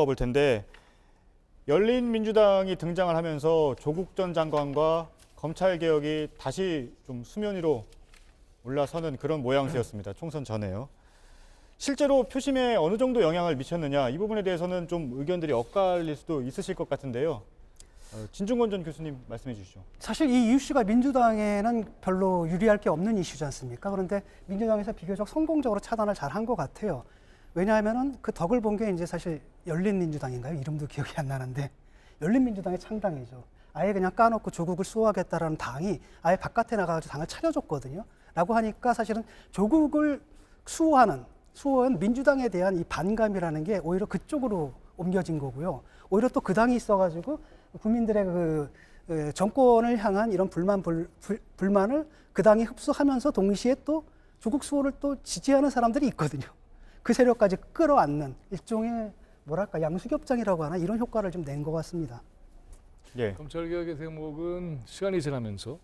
볼 텐데 열린민주당이 등장을 하면서 조국 전 장관과 검찰 개혁이 다시 좀 수면 위로 올라서는 그런 모양새였습니다. 총선 전에요. 실제로 표심에 어느 정도 영향을 미쳤느냐 이 부분에 대해서는 좀 의견들이 엇갈릴 수도 있으실 것 같은데요. 진중권 전 교수님 말씀해 주시죠. 사실 이 이슈가 민주당에는 별로 유리할 게 없는 이슈지 않습니까? 그런데 민주당에서 비교적 성공적으로 차단을 잘 한 것 같아요. 왜냐하면은 그 덕을 본 게 이제 사실 열린민주당인가요? 이름도 기억이 안 나는데 열린민주당의 창당이죠. 아예 그냥 까놓고 조국을 수호하겠다라는 당이 아예 바깥에 나가서 당을 차려줬거든요. 라고 하니까 사실은 조국을 수호한 민주당에 대한 이 반감이라는 게 오히려 그쪽으로 옮겨진 거고요. 오히려 또 그 당이 있어가지고 국민들의 그 정권을 향한 이런 불만을 그 당이 흡수하면서 동시에 또 조국 수호를 또 지지하는 사람들이 있거든요. 그 세력까지 끌어안는 일종의 뭐랄까 양수겹장이라고 하나 이런 효과를 좀 낸 것 같습니다. 예. 검찰개혁의 대목은 시간이 지나면서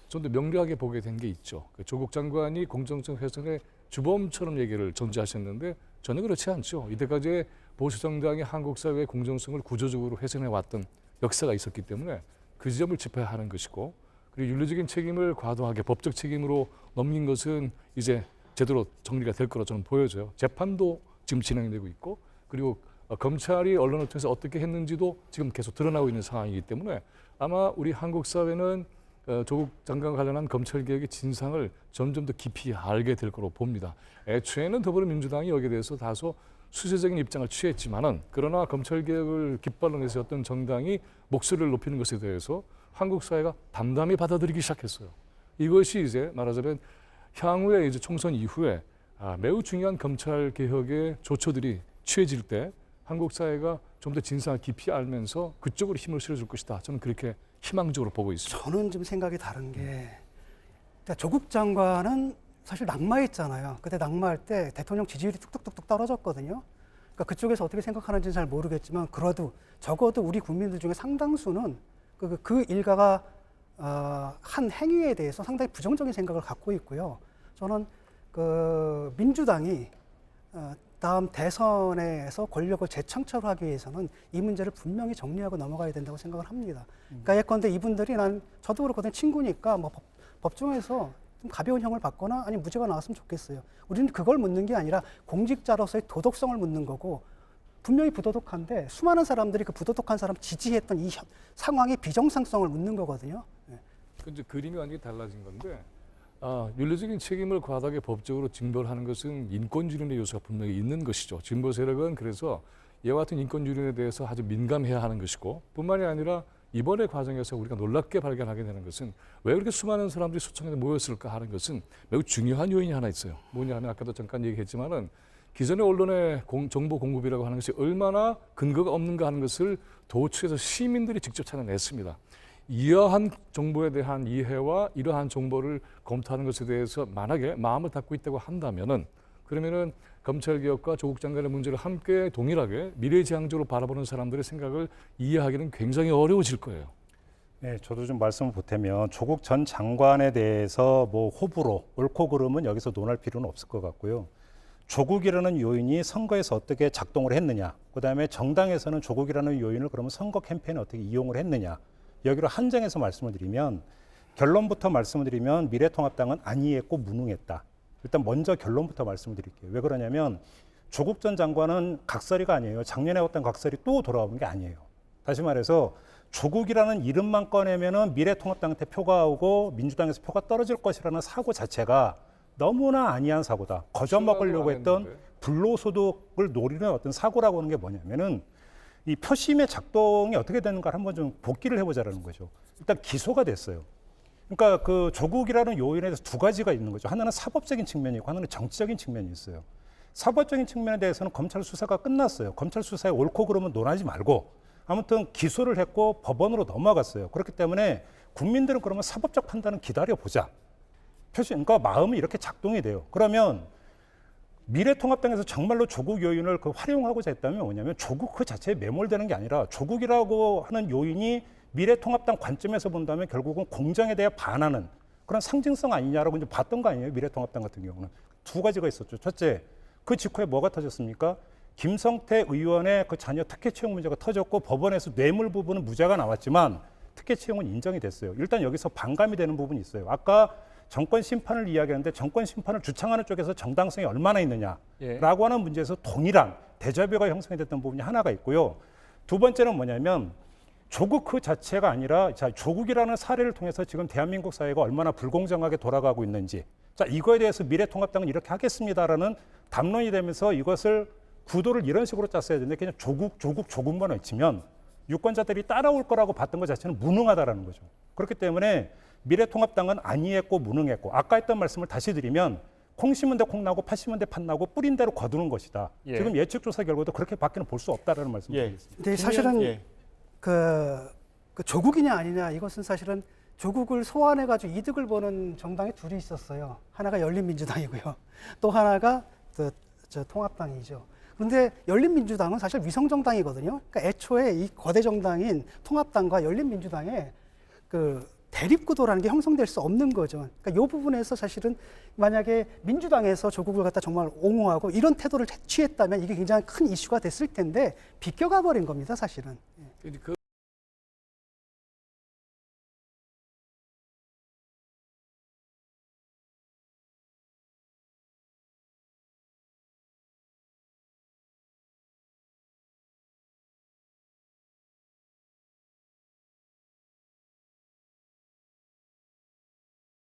좀 더 명료하게 보게 된 게 있죠. 조국 장관이 공정성 훼손의 주범처럼 얘기를 전제하셨는데 전혀 그렇지 않죠. 이때까지 보수 정당이 한국 사회의 공정성을 구조적으로 훼손해 왔던 역사가 있었기 때문에 그 지점을 짚어야 하는 것이고, 그리고 윤리적인 책임을 과도하게 법적 책임으로 넘긴 것은 이제 제대로 정리가 될 거로 저는 보여져요. 재판도 지금 진행되고 있고, 그리고 검찰이 언론을 통해서 어떻게 했는지도 지금 계속 드러나고 있는 상황이기 때문에 아마 우리 한국 사회는 조국 장관과 관련한 검찰개혁의 진상을 점점 더 깊이 알게 될 거로 봅니다. 애초에는 더불어민주당이 여기에 대해서 다소 수세적인 입장을 취했지만은, 그러나 검찰개혁을 깃발로 내세웠던 정당이 목소리를 높이는 것에 대해서 한국 사회가 담담히 받아들이기 시작했어요. 이것이 이제 말하자면 향후에 이제 총선 이후에 매우 중요한 검찰개혁의 조처들이 취해질 때 한국 사회가 좀 더 진상을 깊이 알면서 그쪽으로 힘을 실어줄 것이다. 저는 그렇게 희망적으로 보고 있습니다. 저는 좀 생각이 다른 게, 그러니까 조국 장관은 사실 낙마했잖아요. 그때 낙마할 때 대통령 지지율이 뚝뚝뚝뚝 떨어졌거든요. 그러니까 그쪽에서 어떻게 생각하는지는 잘 모르겠지만, 그래도 적어도 우리 국민들 중에 상당수는 그 일가가 한 행위에 대해서 상당히 부정적인 생각을 갖고 있고요. 저는 그 민주당이 다음 대선에서 권력을 재창출하기 위해서는 이 문제를 분명히 정리하고 넘어가야 된다고 생각을 합니다. 그러니까 예컨대 이분들이 저도 그렇거든요. 친구니까 뭐 법정에서 좀 가벼운 형을 받거나 아니 무죄가 나왔으면 좋겠어요. 우리는 그걸 묻는 게 아니라 공직자로서의 도덕성을 묻는 거고, 분명히 부도덕한데 수많은 사람들이 그 부도덕한 사람 지지했던 이 상황의 비정상성을 묻는 거거든요. 네. 이제 그림이 완전히 달라진 건데, 윤리적인 책임을 과다하게 법적으로 징벌하는 것은 인권주의의 요소가 분명히 있는 것이죠. 진보 세력은 그래서 이와 같은 인권주의에 대해서 아주 민감해야 하는 것이고, 뿐만이 아니라 이번의 과정에서 우리가 놀랍게 발견하게 되는 것은 왜 그렇게 수많은 사람들이 수청에 모였을까 하는 것은 매우 중요한 요인이 하나 있어요. 뭐냐 하면 아까도 잠깐 얘기했지만은 기존의 언론의 정보 공급이라고 하는 것이 얼마나 근거가 없는가 하는 것을 도처에서 시민들이 직접 찾아냈습니다. 이러한 정보에 대한 이해와 이러한 정보를 검토하는 것에 대해서 만약에 마음을 닫고 있다고 한다면은, 그러면은 검찰개혁과 조국 장관의 문제를 함께 동일하게 미래지향적으로 바라보는 사람들의 생각을 이해하기는 굉장히 어려워질 거예요. 네, 저도 좀 말씀을 보태면 조국 전 장관에 대해서 뭐 호불호, 옳고 그름은 여기서 논할 필요는 없을 것 같고요. 조국이라는 요인이 선거에서 어떻게 작동을 했느냐, 그다음에 정당에서는 조국이라는 요인을 그러면 선거 캠페인에 어떻게 이용을 했느냐, 여기로 한정해서 말씀을 드리면, 결론부터 말씀을 드리면 미래통합당은 안이했고 무능했다. 일단 먼저 결론부터 말씀을 드릴게요. 왜 그러냐면 조국 전 장관은 각설이가 아니에요. 작년에 왔던 각설이 또 돌아오는 게 아니에요. 다시 말해서 조국이라는 이름만 꺼내면은 미래통합당한테 표가 오고 민주당에서 표가 떨어질 것이라는 사고 자체가 너무나 안이한 사고다. 거저먹으려고 했던 불로소득을 노리는 어떤 사고라고 하는 게 뭐냐면은 이 표심의 작동이 어떻게 되는가를 한번 좀 복기를 해보자라는 거죠. 일단 기소가 됐어요. 그러니까 그 조국이라는 요인에 대해서 두 가지가 있는 거죠. 하나는 사법적인 측면이 있고 하나는 정치적인 측면이 있어요. 사법적인 측면에 대해서는 검찰 수사가 끝났어요. 검찰 수사에 옳고 그름은 논하지 말고 아무튼 기소를 했고 법원으로 넘어갔어요. 그렇기 때문에 국민들은 그러면 사법적 판단은 기다려보자. 그러니까 마음이 이렇게 작동이 돼요. 그러면 미래통합당에서 정말로 조국 요인을 활용하고자 했다면 뭐냐면 조국 그 자체에 매몰되는 게 아니라 조국이라고 하는 요인이 미래통합당 관점에서 본다면 결국은 공정에 대해 반하는 그런 상징성 아니냐라고 이제 봤던 거 아니에요. 미래통합당 같은 경우는. 두 가지가 있었죠. 첫째, 그 직후에 뭐가 터졌습니까? 김성태 의원의 그 자녀 특혜 채용 문제가 터졌고 법원에서 뇌물 부분은 무죄가 나왔지만 특혜 채용은 인정이 됐어요. 일단 여기서 반감이 되는 부분이 있어요. 아까 정권 심판을 이야기하는데 정권 심판을 주창하는 쪽에서 정당성이 얼마나 있느냐라고 하는 문제에서 동일한 대자뷰가 형성이 됐던 부분이 하나가 있고요. 두 번째는 뭐냐면 조국 그 자체가 아니라 자, 조국이라는 사례를 통해서 지금 대한민국 사회가 얼마나 불공정하게 돌아가고 있는지 자, 이거에 대해서 미래통합당은 이렇게 하겠습니다라는 담론이 되면서 이것을 구도를 이런 식으로 짰어야 되는데 그냥 조국만 외치면 유권자들이 따라올 거라고 봤던 것 자체는 무능하다라는 거죠. 그렇기 때문에 미래통합당은 안이했고 무능했고 아까 했던 말씀을 다시 드리면 콩 심은 데 콩 나고 팥 심은 데 팥 나고 뿌린 대로 거두는 것이다. 예. 지금 예측조사 결과도 그렇게 밖에는 볼 수 없다라는 말씀을 드리겠습니다. 근데 사실은 예. 그 조국이냐 아니냐 이것은 사실은 조국을 소환해가지고 이득을 보는 정당이 둘이 있었어요. 하나가 열린민주당이고요. 또 하나가 저 통합당이죠. 그런데 열린민주당은 사실 위성정당이거든요. 그러니까 애초에 이 거대 정당인 통합당과 열린민주당의 그 대립구도라는 게 형성될 수 없는 거죠. 그러니까 이 부분에서 사실은 만약에 민주당에서 조국을 갖다 정말 옹호하고 이런 태도를 취했다면 이게 굉장히 큰 이슈가 됐을 텐데 비껴가 버린 겁니다, 사실은. 그